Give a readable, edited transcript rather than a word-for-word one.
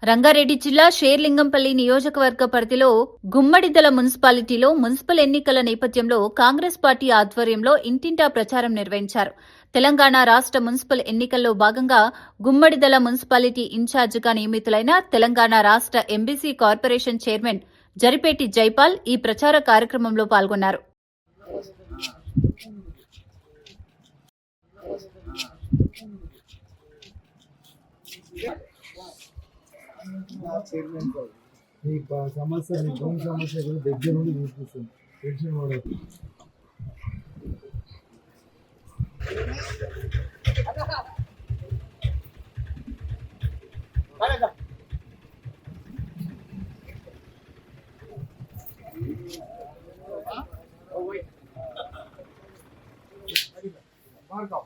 రంగారెడ్డి జిల్లా షేర్లింగంపల్లి నియోజకవర్గ పరిధిలో గుమ్మడిదల మున్సిపాలిటీలో మున్సిపల్ ఎన్నికల నేపథ్యంలో కాంగ్రెస్ పార్టీ ఆధ్వర్యంలో ఇంటింటా ప్రచారం నిర్వహించారు. తెలంగాణ రాష్ట్ర మున్సిపల్ ఎన్నికల్లో భాగంగా గుమ్మడిదల మున్సిపాలిటీ ఇన్ఛార్జిగా నియమితులైన తెలంగాణ రాష్ట్ర MBC corporation chairman Jaripeti Jaipal ఈ ప్రచార కార్యక్రమంలో పాల్గొన్నారు. మీ సమస్య మీ భూమి సమస్య కూడా దగ్గర నుండి చూపిస్తుంది. టెన్షన్ పడదు. మార్కం